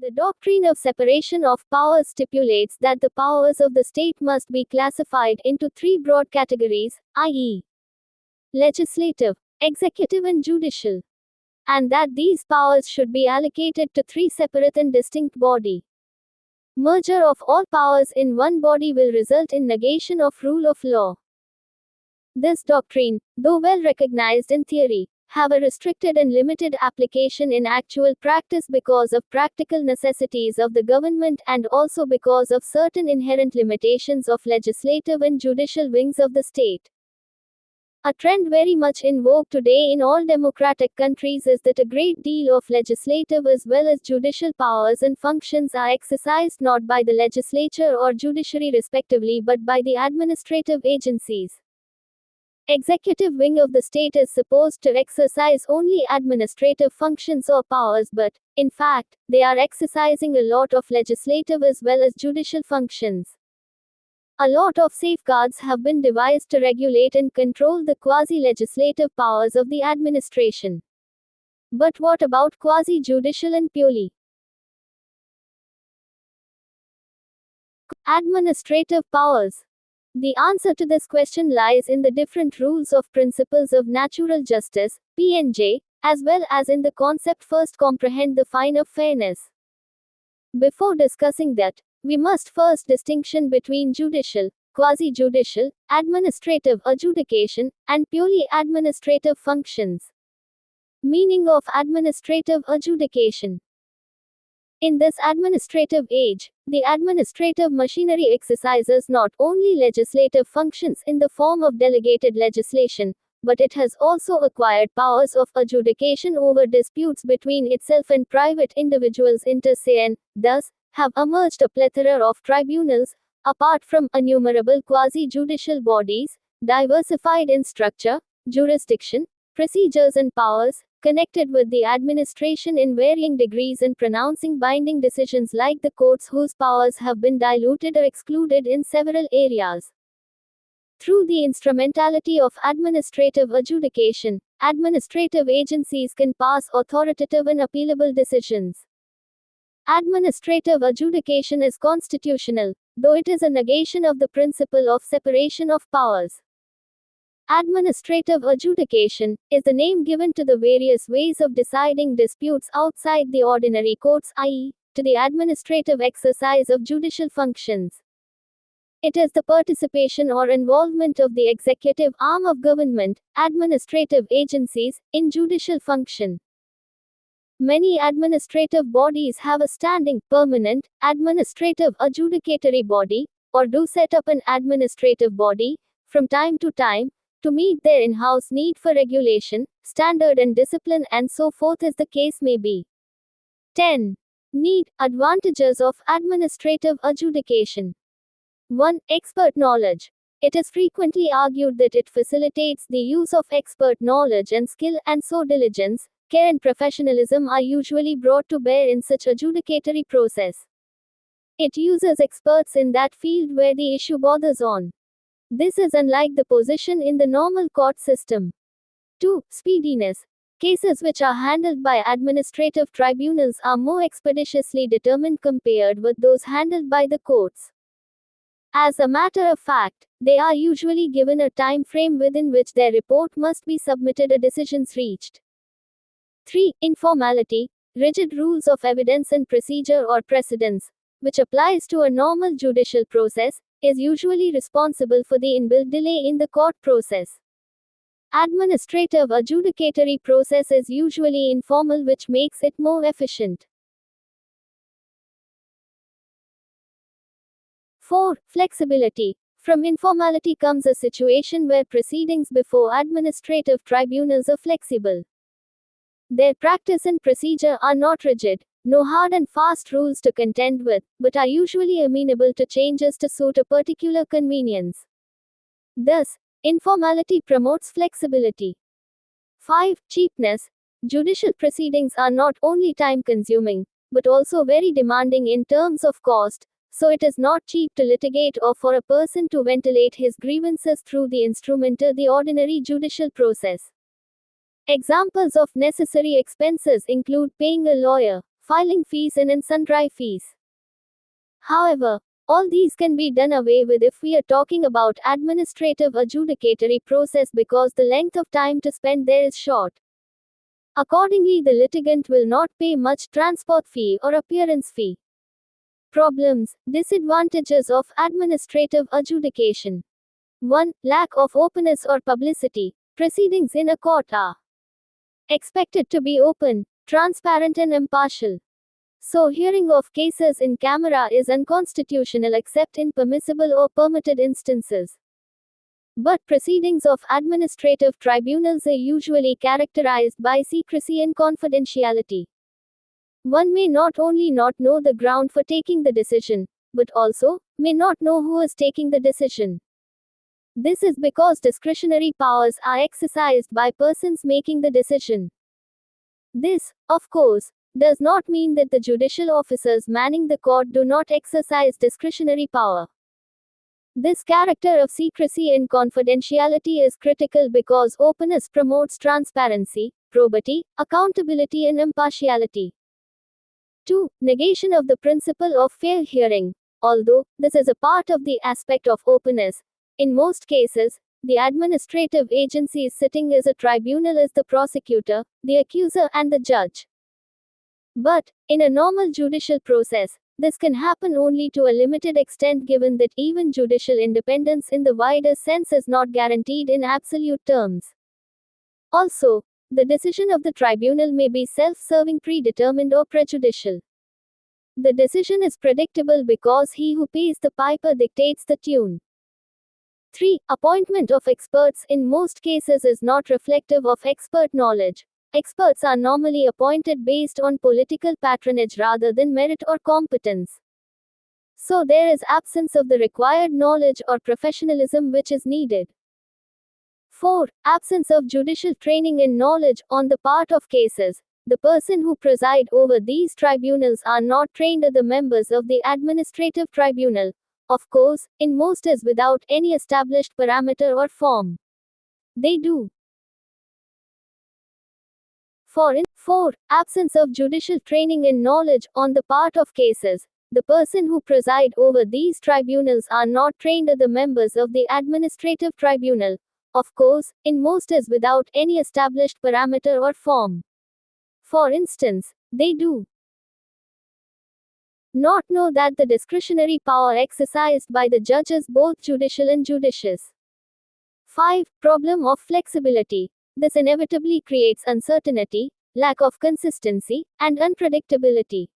The doctrine of separation of powers stipulates that the powers of the state must be classified into three broad categories, i.e., legislative, executive, and judicial, and that these powers should be allocated to three separate and distinct bodies. Merger of all powers in one body will result in negation of rule of law. This doctrine, though well recognized in theory, have a restricted and limited application in actual practice because of practical necessities of the government and also because of certain inherent limitations of legislative and judicial wings of the state. A trend very much in vogue today in all democratic countries is that a great deal of legislative as well as judicial powers and functions are exercised not by the legislature or judiciary respectively but by the administrative agencies. Executive wing of the state is supposed to exercise only administrative functions or powers but, in fact, they are exercising a lot of legislative as well as judicial functions. A lot of safeguards have been devised to regulate and control the quasi-legislative powers of the administration. But what about quasi-judicial and purely administrative powers? The answer to this question lies in the different rules of principles of natural justice, P&J, as well as in the concept first comprehend the fine of fairness. Before discussing that, we must first distinction between judicial, quasi-judicial, administrative adjudication, and purely administrative functions. Meaning of administrative adjudication. In this administrative age, the administrative machinery exercises not only legislative functions in the form of delegated legislation, but it has also acquired powers of adjudication over disputes between itself and private individuals inter se and, thus, have emerged a plethora of tribunals, apart from innumerable quasi-judicial bodies, diversified in structure, jurisdiction, procedures and powers, connected with the administration in varying degrees and pronouncing binding decisions like the courts whose powers have been diluted or excluded in several areas. Through the instrumentality of administrative adjudication, administrative agencies can pass authoritative and appealable decisions. Administrative adjudication is constitutional, though it is a negation of the principle of separation of powers. Administrative adjudication is the name given to the various ways of deciding disputes outside the ordinary courts, i.e., to the administrative exercise of judicial functions. It is the participation or involvement of the executive arm of government, administrative agencies, in judicial function. Many administrative bodies have a standing, permanent, administrative adjudicatory body, or do set up an administrative body, from time to time, to meet their in-house need for regulation, standard and discipline and so forth as the case may be. 10. Need, advantages of administrative adjudication. 1. Expert knowledge. It is frequently argued that it facilitates the use of expert knowledge and skill, and so diligence, care and professionalism are usually brought to bear in such adjudicatory process. It uses experts in that field where the issue borders on. This is unlike the position in the normal court system. 2. Speediness. Cases which are handled by administrative tribunals are more expeditiously determined compared with those handled by the courts. As a matter of fact, they are usually given a time frame within which their report must be submitted or decisions reached. 3. Informality. Rigid rules of evidence and procedure or precedence, which applies to a normal judicial process, is usually responsible for the inbuilt delay in the court process. Administrative adjudicatory process is usually informal, which makes it more efficient. 4. Flexibility. From informality comes a situation where proceedings before administrative tribunals are flexible. Their practice and procedure are not rigid, no hard and fast rules to contend with, but are usually amenable to changes to suit a particular convenience. Thus, informality promotes flexibility. 5. Cheapness. Judicial proceedings are not only time-consuming, but also very demanding in terms of cost, so it is not cheap to litigate or for a person to ventilate his grievances through the instrumental the ordinary judicial process. Examples of necessary expenses include paying a lawyer, filing fees, and in sundry fees. However, all these can be done away with if we are talking about administrative adjudicatory process because the length of time to spend there is short. Accordingly, the litigant will not pay much transport fee or appearance fee. Problems, disadvantages of administrative adjudication. 1. Lack of openness or publicity. Proceedings in a court are expected to be open, transparent, and impartial. So, hearing of cases in camera is unconstitutional except in permissible or permitted instances. But proceedings of administrative tribunals are usually characterized by secrecy and confidentiality. One may not only not know the ground for taking the decision, but also may not know who is taking the decision. This is because discretionary powers are exercised by persons making the decision. This, of course, does not mean that the judicial officers manning the court do not exercise discretionary power. This character of secrecy and confidentiality is critical because openness promotes transparency, probity, accountability, and impartiality. 2. Negation of the principle of fair hearing. Although this is a part of the aspect of openness, in most cases, the administrative agency sitting as a tribunal is the prosecutor, the accuser, and the judge. But, in a normal judicial process, this can happen only to a limited extent given that even judicial independence in the wider sense is not guaranteed in absolute terms. Also, the decision of the tribunal may be self-serving, predetermined, or prejudicial. The decision is predictable because he who pays the piper dictates the tune. 3. Appointment of experts in most cases is not reflective of expert knowledge. Experts are normally appointed based on political patronage rather than merit or competence. So there is absence of the required knowledge or professionalism which is needed. 4. Absence of judicial training and knowledge on the part of cases. The person who preside over these tribunals are not trained as the members of the administrative tribunal. Of course, in most is without any established parameter or form. They do. 4. Absence of judicial training and knowledge on the part of cases. The person who preside over these tribunals are not trained as the members of the administrative tribunal. Of course, in most is without any established parameter or form. For instance, they do not know that the discretionary power exercised by the judge is both judicial and judicious. 5. Problem of flexibility. This inevitably creates uncertainty, lack of consistency, and unpredictability.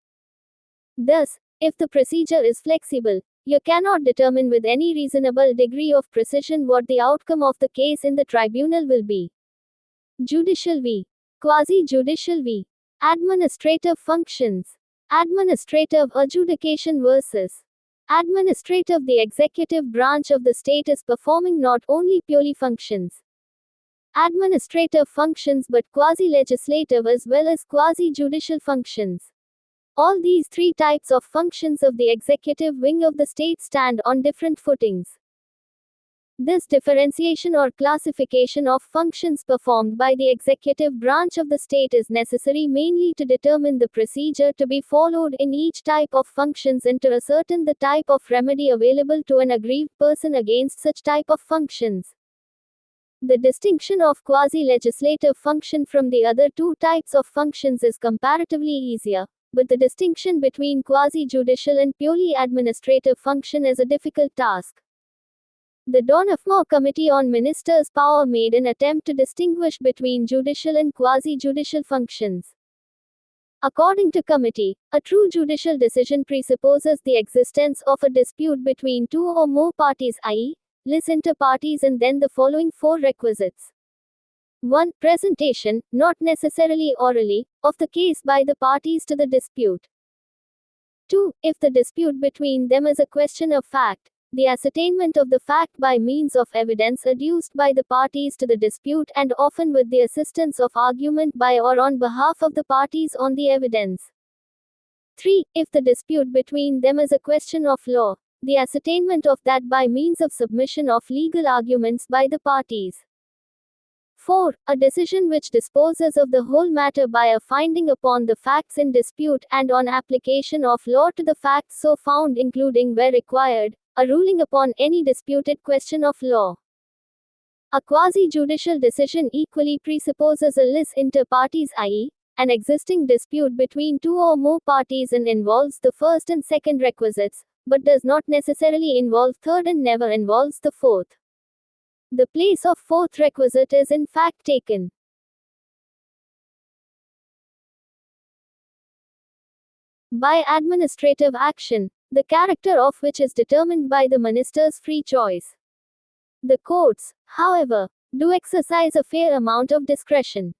Thus, if the procedure is flexible, you cannot determine with any reasonable degree of precision what the outcome of the case in the tribunal will be. Judicial v. Quasi-judicial v. Administrative functions. Administrative adjudication versus administrative. The executive branch of the state is performing not only purely functions, administrative functions, but quasi-legislative as well as quasi-judicial functions. All these three types of functions of the executive wing of the state stand on different footings. This differentiation or classification of functions performed by the executive branch of the state is necessary mainly to determine the procedure to be followed in each type of functions and to ascertain the type of remedy available to an aggrieved person against such type of functions. The distinction of quasi-legislative function from the other two types of functions is comparatively easier, but the distinction between quasi-judicial and purely administrative function is a difficult task. The Donofrio Committee on Ministers' Power made an attempt to distinguish between judicial and quasi-judicial functions. According to committee, a true judicial decision presupposes the existence of a dispute between two or more parties, i.e., lis inter partes, and then the following four requisites. 1. Presentation, not necessarily orally, of the case by the parties to the dispute. 2. If the dispute between them is a question of fact, the ascertainment of the fact by means of evidence adduced by the parties to the dispute and often with the assistance of argument by or on behalf of the parties on the evidence. 3. If the dispute between them is a question of law, the ascertainment of that by means of submission of legal arguments by the parties. 4. A decision which disposes of the whole matter by a finding upon the facts in dispute and on application of law to the facts so found, including where required, a ruling upon any disputed question of law. A quasi-judicial decision equally presupposes a lis inter partes, i.e., an existing dispute between two or more parties and involves the first and second requisites, but does not necessarily involve third and never involves the fourth. The place of fourth requisite is in fact taken by administrative action, the character of which is determined by the minister's free choice. The courts, however, do exercise a fair amount of discretion.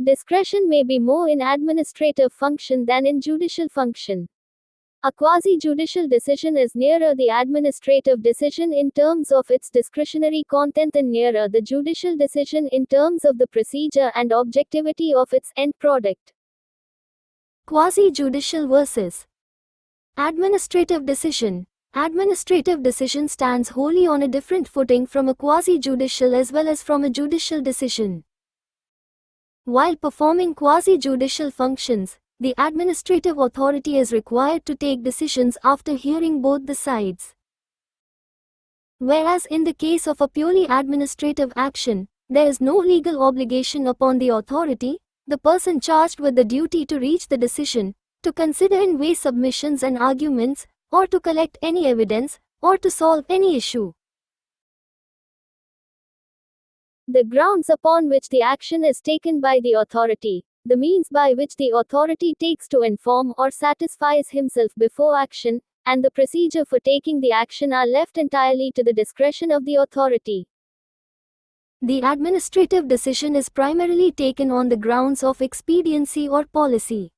Discretion may be more in administrative function than in judicial function. A quasi-judicial decision is nearer the administrative decision in terms of its discretionary content and nearer the judicial decision in terms of the procedure and objectivity of its end product. Quasi-judicial versus administrative decision. Administrative decision stands wholly on a different footing from a quasi-judicial as well as from a judicial decision. While performing quasi-judicial functions, the administrative authority is required to take decisions after hearing both the sides. Whereas in the case of a purely administrative action, there is no legal obligation upon the authority, the person charged with the duty to reach the decision, to consider and weigh submissions and arguments, or to collect any evidence, or to solve any issue. The grounds upon which the action is taken by the authority, the means by which the authority takes to inform or satisfies himself before action, and the procedure for taking the action are left entirely to the discretion of the authority. The administrative decision is primarily taken on the grounds of expediency or policy.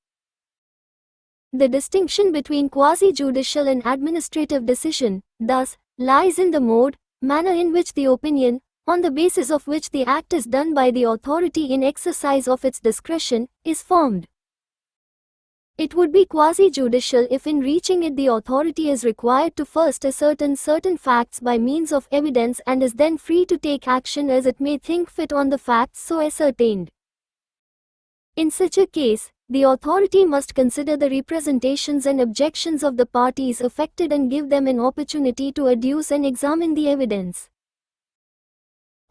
The distinction between quasi-judicial and administrative decision, thus, lies in the mode, manner in which the opinion, on the basis of which the act is done by the authority in exercise of its discretion, is formed. It would be quasi-judicial if in reaching it the authority is required to first ascertain certain facts by means of evidence and is then free to take action as it may think fit on the facts so ascertained. In such a case, the authority must consider the representations and objections of the parties affected and give them an opportunity to adduce and examine the evidence.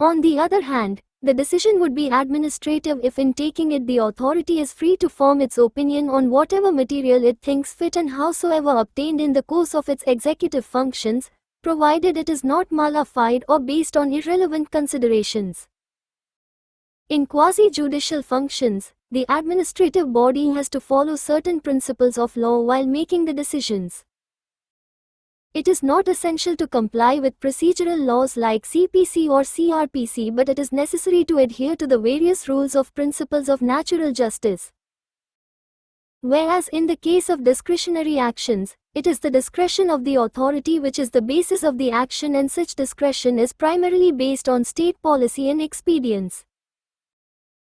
On the other hand, the decision would be administrative if in taking it the authority is free to form its opinion on whatever material it thinks fit and howsoever obtained in the course of its executive functions, provided it is not malafide or based on irrelevant considerations. In quasi-judicial functions, the administrative body has to follow certain principles of law while making the decisions. It is not essential to comply with procedural laws like CPC or CRPC, but it is necessary to adhere to the various rules of principles of natural justice. Whereas in the case of discretionary actions, it is the discretion of the authority which is the basis of the action, and such discretion is primarily based on state policy and expedience.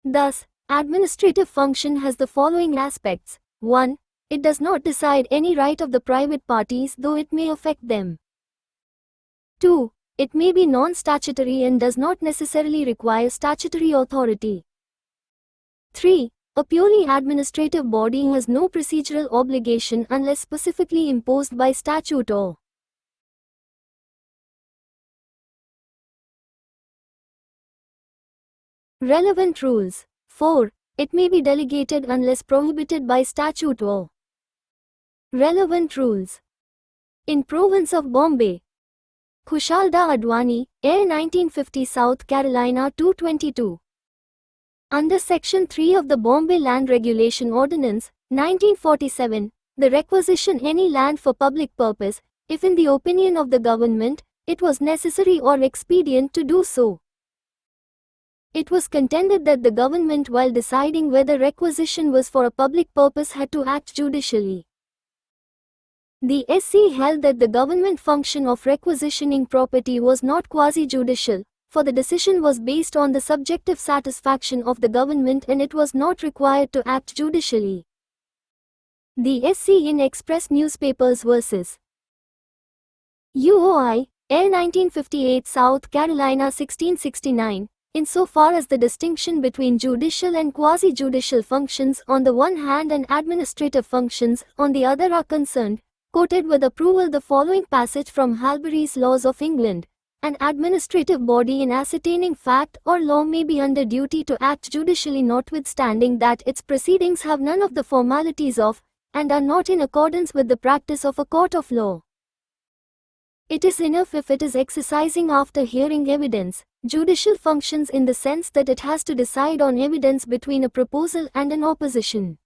Thus, administrative function has the following aspects. 1. It does not decide any right of the private parties, though it may affect them. 2. It may be non-statutory and does not necessarily require statutory authority. 3. A purely administrative body has no procedural obligation unless specifically imposed by statute or relevant rules. 4. It may be delegated unless prohibited by statute or relevant rules. In Province of Bombay, Khushalda Advani, Air 1950, South Carolina 222. Under Section 3 of the Bombay Land Regulation Ordinance, 1947, the requisition any land for public purpose, if in the opinion of the government, it was necessary or expedient to do so. It was contended that the government, while deciding whether requisition was for a public purpose, had to act judicially. The SC held that the government function of requisitioning property was not quasi-judicial, for the decision was based on the subjective satisfaction of the government and it was not required to act judicially. The SC in Express Newspapers vs. UOI, Air 1958, South Carolina 1669, insofar as the distinction between judicial and quasi-judicial functions on the one hand and administrative functions on the other are concerned, quoted with approval the following passage from Halberry's Laws of England. An administrative body in ascertaining fact or law may be under duty to act judicially notwithstanding that its proceedings have none of the formalities of, and are not in accordance with the practice of a court of law. It is enough if it is exercising after hearing evidence, judicial functions in the sense that it has to decide on evidence between a proposal and an opposition.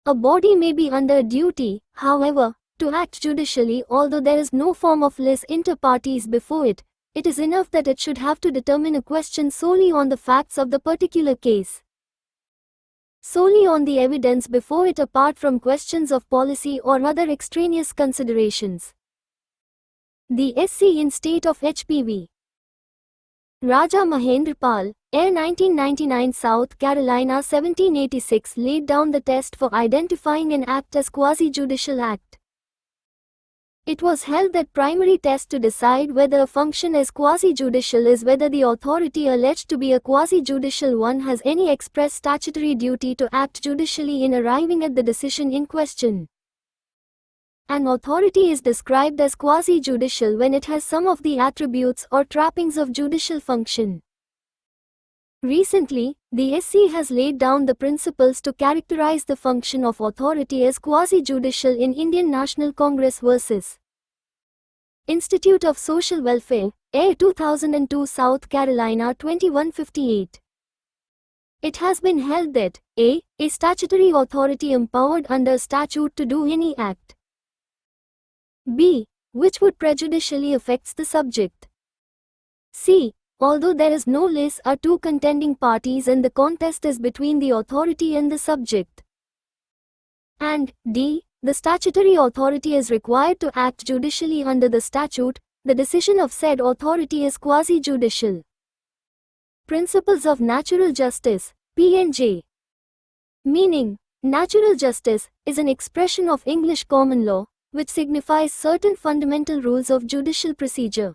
A body may be under duty, however, to act judicially although there is no form of lis inter partes before it. It is enough that it should have to determine a question solely on the facts of the particular case. Solely on the evidence before it apart from questions of policy or other extraneous considerations. The SC in State of HPV. Raja Mahendrapal, Air 1999 South Carolina 1786 laid down the test for identifying an act as quasi-judicial act. It was held that primary test to decide whether a function is quasi-judicial is whether the authority alleged to be a quasi-judicial one has any express statutory duty to act judicially in arriving at the decision in question. An authority is described as quasi-judicial when it has some of the attributes or trappings of judicial function. Recently, the SC has laid down the principles to characterize the function of authority as quasi-judicial in Indian National Congress vs. Institute of Social Welfare, Air 2002 South Carolina 2158. It has been held that a statutory authority empowered under statute to do any act b. which would prejudicially affects the subject. c. although there is no lis are two contending parties and the contest is between the authority and the subject. And d. the statutory authority is required to act judicially under the statute, the decision of said authority is quasi-judicial. Principles of Natural Justice, P&J. Meaning, natural justice is an expression of English common law, which signifies certain fundamental rules of judicial procedure.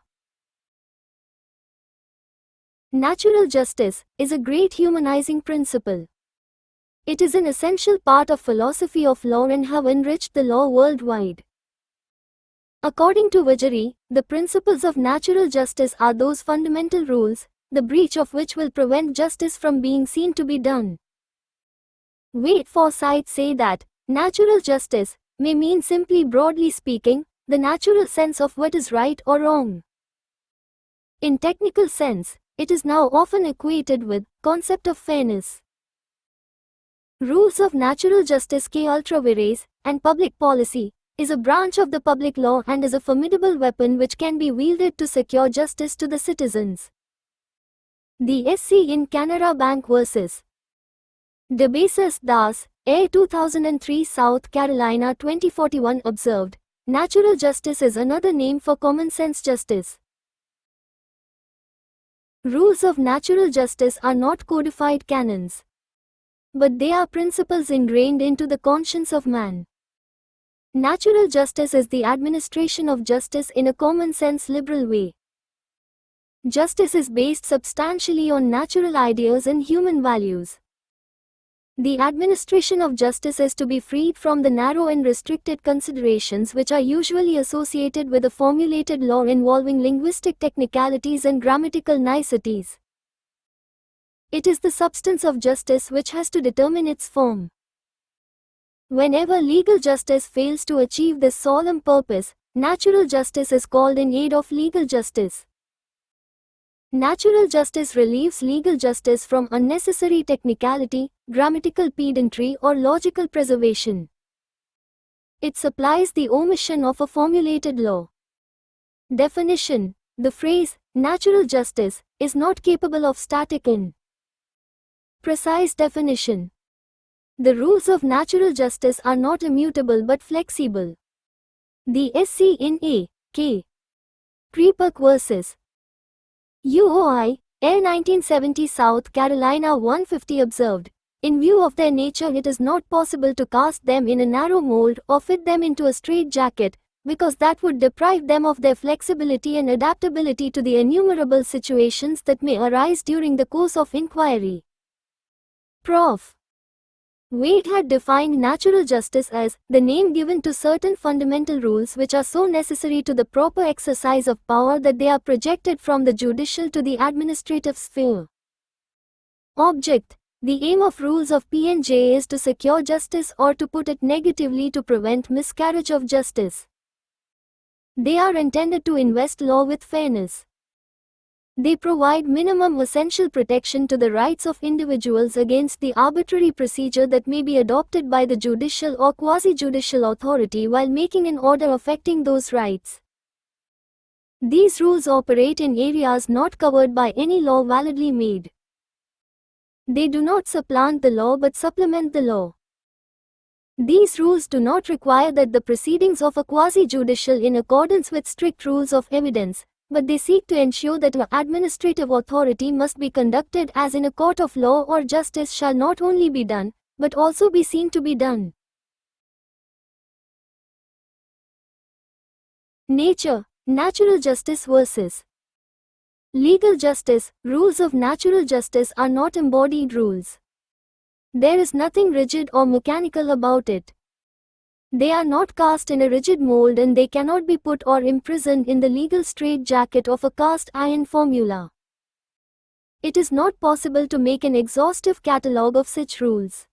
Natural justice is a great humanizing principle. It is an essential part of philosophy of law and have enriched the law worldwide. According to Vajari, the principles of natural justice are those fundamental rules, the breach of which will prevent justice from being seen to be done. Wade Forsyth say that natural justice may mean simply broadly speaking, the natural sense of what is right or wrong. In technical sense, it is now often equated with concept of fairness. Rules of natural justice K ultra vires, and public policy, is a branch of the public law and is a formidable weapon which can be wielded to secure justice to the citizens. The SC in Canara Bank vs. Debasis Das, Air 2003 South Carolina 2041 observed, natural justice is another name for common sense justice. Rules of natural justice are not codified canons, but they are principles ingrained into the conscience of man. Natural justice is the administration of justice in a common sense liberal way. Justice is based substantially on natural ideas and human values. The administration of justice is to be freed from the narrow and restricted considerations which are usually associated with a formulated law involving linguistic technicalities and grammatical niceties. It is the substance of justice which has to determine its form. Whenever legal justice fails to achieve this solemn purpose, natural justice is called in aid of legal justice. Natural justice relieves legal justice from unnecessary technicality, grammatical pedantry or logical preservation. It supplies the omission of a formulated law. Definition: the phrase, natural justice, is not capable of static and precise definition. The rules of natural justice are not immutable but flexible. The SC in A. K. Krepak vs. UOI, Air 1970 South Carolina 150 observed, in view of their nature it is not possible to cast them in a narrow mold or fit them into a straitjacket, because that would deprive them of their flexibility and adaptability to the innumerable situations that may arise during the course of inquiry. Prof. Wade had defined natural justice as the name given to certain fundamental rules which are so necessary to the proper exercise of power that they are projected from the judicial to the administrative sphere. Object: the aim of rules of P&J is to secure justice, or to put it negatively, to prevent miscarriage of justice. They are intended to invest law with fairness. They provide minimum essential protection to the rights of individuals against the arbitrary procedure that may be adopted by the judicial or quasi-judicial authority while making an order affecting those rights. These rules operate in areas not covered by any law validly made. They do not supplant the law but supplement the law. These rules do not require that the proceedings of a quasi-judicial in accordance with strict rules of evidence, but they seek to ensure that an administrative authority must be conducted as in a court of law, or justice shall not only be done, but also be seen to be done. Nature, natural justice versus legal justice. Rules of natural justice are not embodied rules. There is nothing rigid or mechanical about it. They are not cast in a rigid mold, and they cannot be put or imprisoned in the legal straitjacket of a cast iron formula. It is not possible to make an exhaustive catalogue of such rules.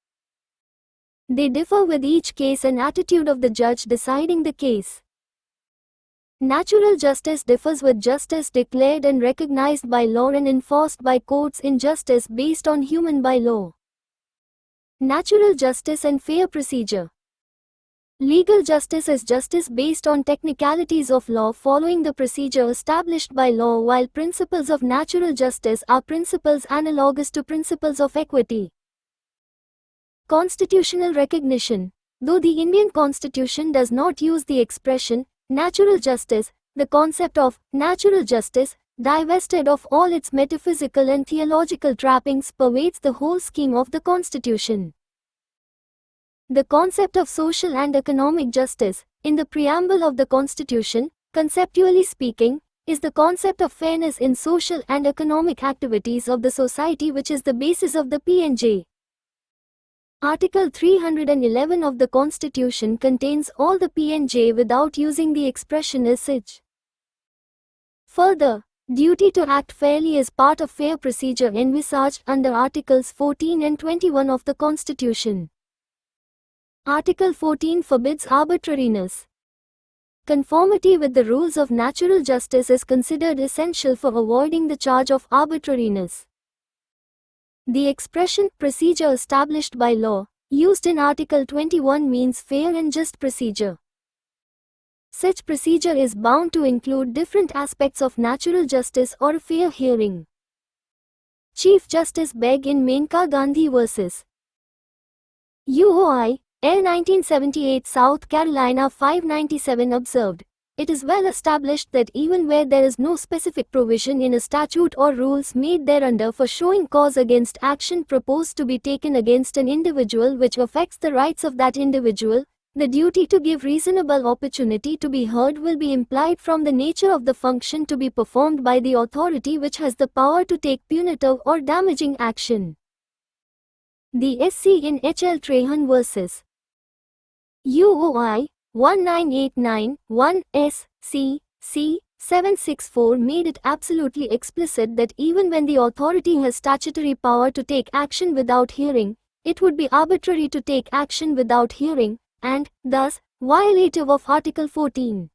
They differ with each case and attitude of the judge deciding the case. Natural justice differs with justice declared and recognized by law and enforced by courts in justice based on human by law. Natural justice and fair procedure. Legal justice is justice based on technicalities of law following the procedure established by law, while principles of natural justice are principles analogous to principles of equity. Constitutional recognition. Though the Indian Constitution does not use the expression natural justice, the concept of natural justice, divested of all its metaphysical and theological trappings, pervades the whole scheme of the Constitution. The concept of social and economic justice, in the preamble of the Constitution, conceptually speaking, is the concept of fairness in social and economic activities of the society, which is the basis of the P&J. Article 311 of the Constitution contains all the P&J without using the expression as such. Further, duty to act fairly is part of fair procedure envisaged under Articles 14 and 21 of the Constitution. Article 14 forbids arbitrariness. Conformity with the rules of natural justice is considered essential for avoiding the charge of arbitrariness. The expression procedure established by law, used in Article 21, means fair and just procedure. Such procedure is bound to include different aspects of natural justice or a fair hearing. Chief Justice Begg in Menka Gandhi vs. UOI, L. 1978, South Carolina 597 observed, "It is well established that even where there is no specific provision in a statute or rules made thereunder for showing cause against action proposed to be taken against an individual which affects the rights of that individual, the duty to give reasonable opportunity to be heard will be implied from the nature of the function to be performed by the authority which has the power to take punitive or damaging action." The SC in H.L. Trahan vs. UOI 1989-1 S.C. C. 764 made it absolutely explicit that even when the authority has statutory power to take action without hearing, it would be arbitrary to take action without hearing, and, thus, violative of Article 14.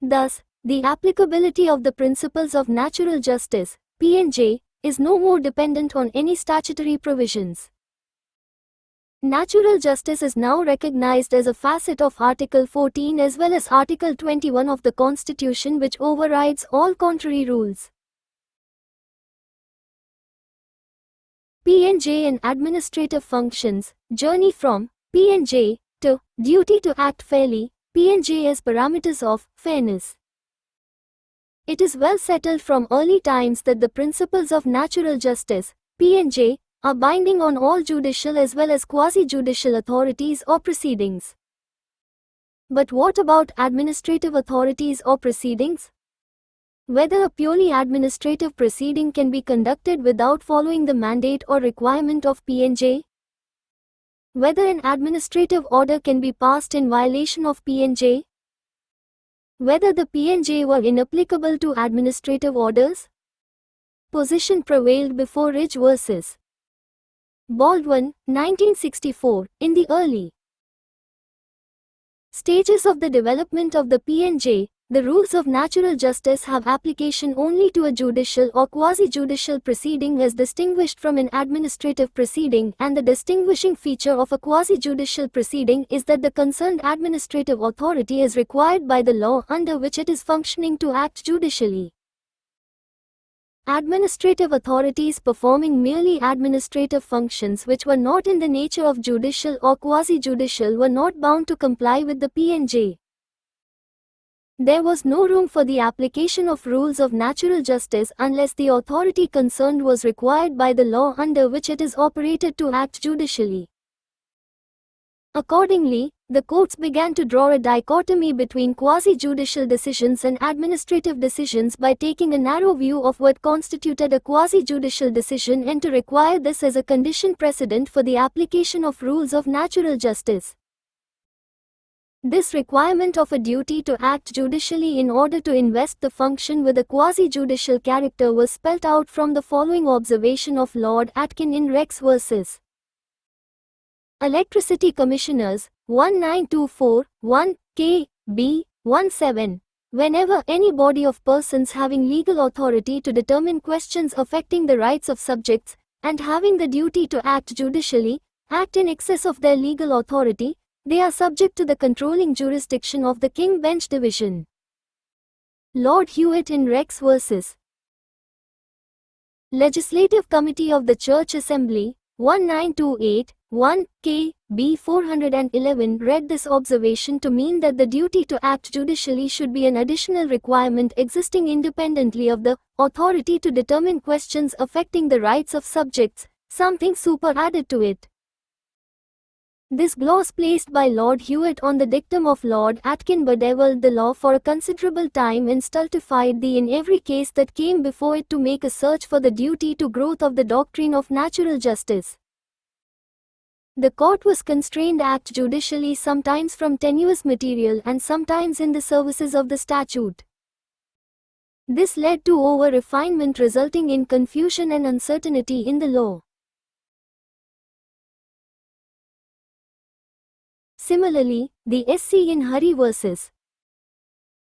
Thus, the applicability of the principles of natural justice, P&J, is no more dependent on any statutory provisions. Natural justice is now recognized as a facet of Article 14 as well as Article 21 of the Constitution, which overrides all contrary rules. P&J and administrative functions. Journey from P&J to duty to act fairly. P&J as parameters of fairness. It is well settled from early times that the principles of natural justice, P&J, are binding on all judicial as well as quasi-judicial authorities or proceedings. But what about administrative authorities or proceedings? Whether a purely administrative proceeding can be conducted without following the mandate or requirement of PNJ? Whether an administrative order can be passed in violation of PNJ? Whether the PNJ were inapplicable to administrative orders? Position prevailed before Ridge vs. Baldwin, 1964. In the early stages of the development of the PNJ, the rules of natural justice have application only to a judicial or quasi-judicial proceeding as distinguished from an administrative proceeding, and the distinguishing feature of a quasi-judicial proceeding is that the concerned administrative authority is required by the law under which it is functioning to act judicially. Administrative authorities performing merely administrative functions which were not in the nature of judicial or quasi-judicial were not bound to comply with the PNJ. There was no room for the application of rules of natural justice unless the authority concerned was required by the law under which it is operated to act judicially. Accordingly, the courts began to draw a dichotomy between quasi-judicial decisions and administrative decisions by taking a narrow view of what constituted a quasi-judicial decision and to require this as a condition precedent for the application of rules of natural justice. This requirement of a duty to act judicially in order to invest the function with a quasi-judicial character was spelt out from the following observation of Lord Atkin in Rex vs. Electricity Commissioners, 1924, 1, K. B. 17. Whenever any body of persons having legal authority to determine questions affecting the rights of subjects, and having the duty to act judicially, act in excess of their legal authority, they are subject to the controlling jurisdiction of the King Bench Division. Lord Hewitt in Rex vs. Legislative Committee of the Church Assembly, 1928, 1, K. B. 411 read this observation to mean that the duty to act judicially should be an additional requirement existing independently of the authority to determine questions affecting the rights of subjects, something superadded to it. This gloss placed by Lord Hewitt on the dictum of Lord Atkin bedevilled the law for a considerable time and stultified the in every case that came before it to make a search for the duty to growth of the doctrine of natural justice. The court was constrained to act judicially sometimes from tenuous material and sometimes in the services of the statute. This led to over-refinement resulting in confusion and uncertainty in the law. Similarly, the SC in Hurry vs.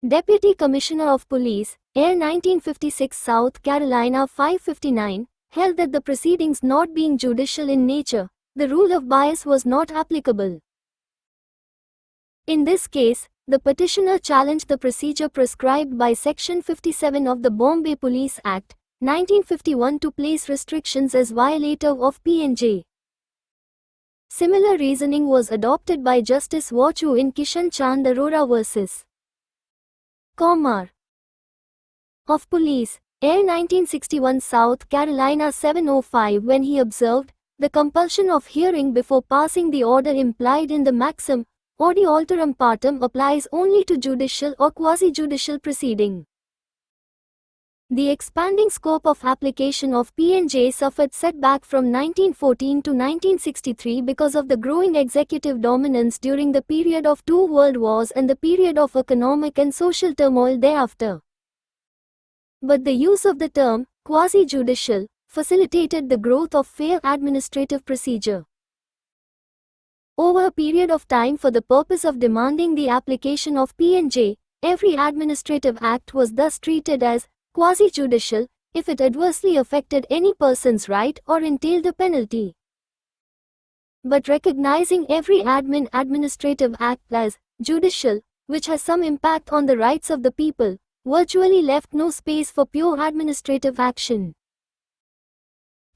Deputy Commissioner of Police, Air 1956 South Carolina 559, held that the proceedings not being judicial in nature, the rule of bias was not applicable. In this case, the petitioner challenged the procedure prescribed by Section 57 of the Bombay Police Act, 1951 to place restrictions as violative of PNJ. Similar reasoning was adopted by Justice Vachu in Kishan Chand Arora vs. Komar of Police, Air 1961 South Carolina 705 when he observed, the compulsion of hearing before passing the order implied in the maxim, audi alterum partem applies only to judicial or quasi-judicial proceeding. The expanding scope of application of PNJ suffered setback from 1914 to 1963 because of the growing executive dominance during the period of two world wars and the period of economic and social turmoil thereafter. But the use of the term, quasi-judicial, facilitated the growth of fair administrative procedure. Over a period of time for the purpose of demanding the application of PNJ, every administrative act was thus treated as quasi-judicial if it adversely affected any person's right or entailed a penalty. But recognizing every administrative act as judicial, which has some impact on the rights of the people, virtually left no space for pure administrative action.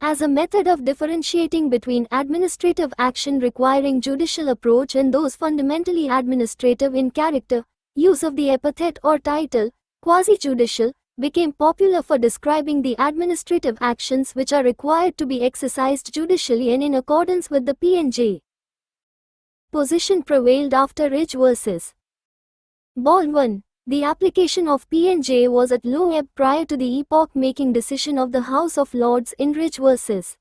As a method of differentiating between administrative action requiring judicial approach and those fundamentally administrative in character, use of the epithet or title, quasi-judicial, became popular for describing the administrative actions which are required to be exercised judicially and in accordance with the PNJ. Position prevailed after Ridge vs. Baldwin. The application of P&J was at low ebb prior to the epoch-making decision of the House of Lords in Rich vs.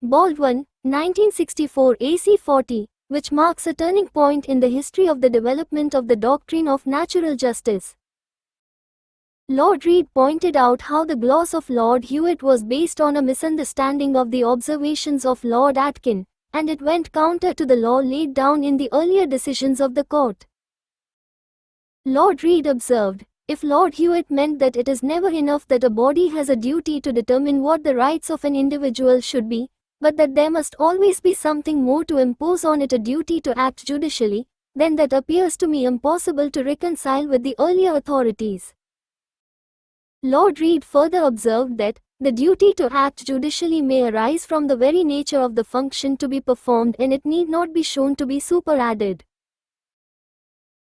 Baldwin, 1964 AC 40, which marks a turning point in the history of the development of the doctrine of natural justice. Lord Reed pointed out how the gloss of Lord Hewitt was based on a misunderstanding of the observations of Lord Atkin, and it went counter to the law laid down in the earlier decisions of the court. Lord Reed observed, if Lord Hewitt meant that it is never enough that a body has a duty to determine what the rights of an individual should be, but that there must always be something more to impose on it, a duty to act judicially, then that appears to me impossible to reconcile with the earlier authorities. Lord Reed further observed that, the duty to act judicially may arise from the very nature of the function to be performed, and it need not be shown to be superadded.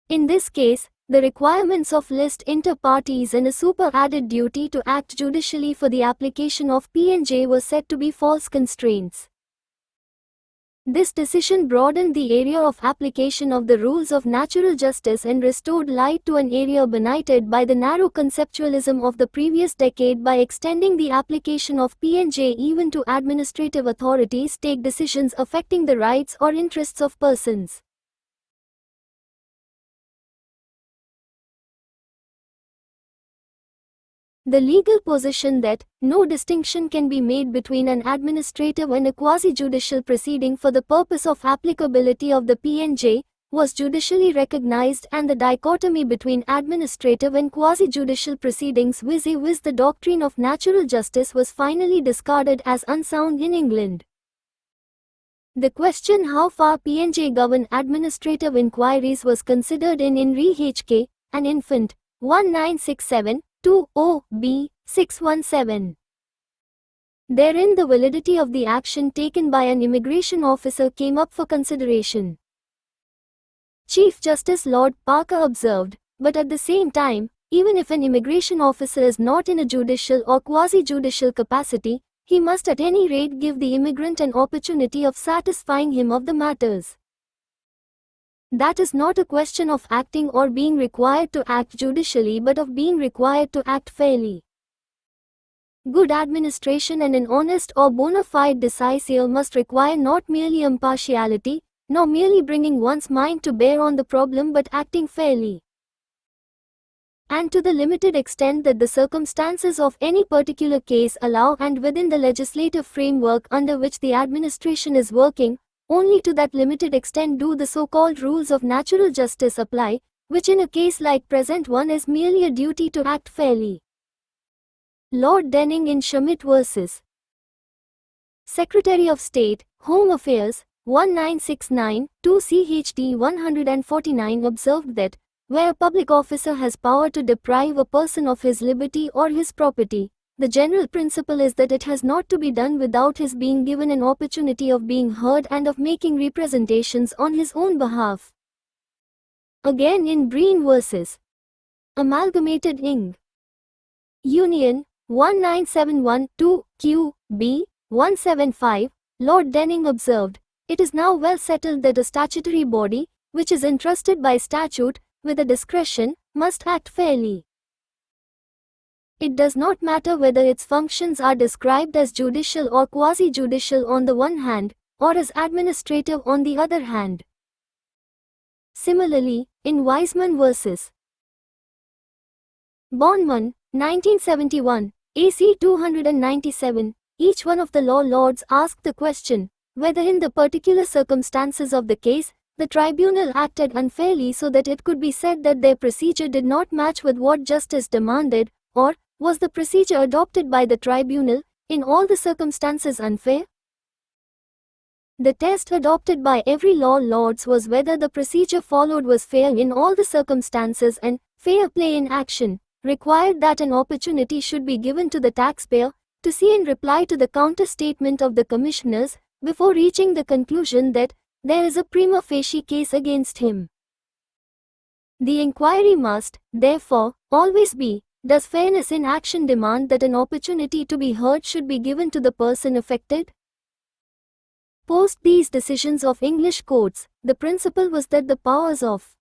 In this case, the requirements of list inter partes and a superadded duty to act judicially for the application of P&J were said to be false constraints. This decision broadened the area of application of the rules of natural justice and restored light to an area benighted by the narrow conceptualism of the previous decade by extending the application of P&J even to administrative authorities take decisions affecting the rights or interests of persons. The legal position that no distinction can be made between an administrative and a quasi-judicial proceeding for the purpose of applicability of the P&J was judicially recognized, and the dichotomy between administrative and quasi-judicial proceedings vis-a-vis the doctrine of natural justice was finally discarded as unsound in England. The question how far P&J govern administrative inquiries was considered in Re H.K., an infant, 1967, 20B 617. Therein the validity of the action taken by an immigration officer came up for consideration. Chief Justice Lord Parker observed, but at the same time, even if an immigration officer is not in a judicial or quasi-judicial capacity, he must at any rate give the immigrant an opportunity of satisfying him of the matters. That is not a question of acting or being required to act judicially, but of being required to act fairly. Good administration and an honest or bona fide decisio must require not merely impartiality, nor merely bringing one's mind to bear on the problem, but acting fairly. And to the limited extent that the circumstances of any particular case allow, and within the legislative framework under which the administration is working, only to that limited extent do the so-called rules of natural justice apply, which in a case like present one is merely a duty to act fairly. Lord Denning in Schmidt vs. Secretary of State, Home Affairs, 1969, 2 CHT 149 observed that, where a public officer has power to deprive a person of his liberty or his property, the general principle is that it has not to be done without his being given an opportunity of being heard and of making representations on his own behalf. Again in Breen vs. Amalgamated Ing. Union, 1971, 2 Q.B. 175, Lord Denning observed, it is now well settled that a statutory body, which is entrusted by statute, with a discretion, must act fairly. It does not matter whether its functions are described as judicial or quasi-judicial on the one hand, or as administrative on the other hand. Similarly, in Wiseman vs. Bondman, 1971, AC 297, each one of the law lords asked the question, whether in the particular circumstances of the case, the tribunal acted unfairly so that it could be said that their procedure did not match with what justice demanded, or, was the procedure adopted by the tribunal, in all the circumstances unfair? The test adopted by every law lords was whether the procedure followed was fair in all the circumstances, and fair play in action required that an opportunity should be given to the taxpayer to see and reply to the counter-statement of the commissioners before reaching the conclusion that there is a prima facie case against him. The inquiry must, therefore, always be, does fairness in action demand that an opportunity to be heard should be given to the person affected? Post these decisions of English courts, the principle was that the powers of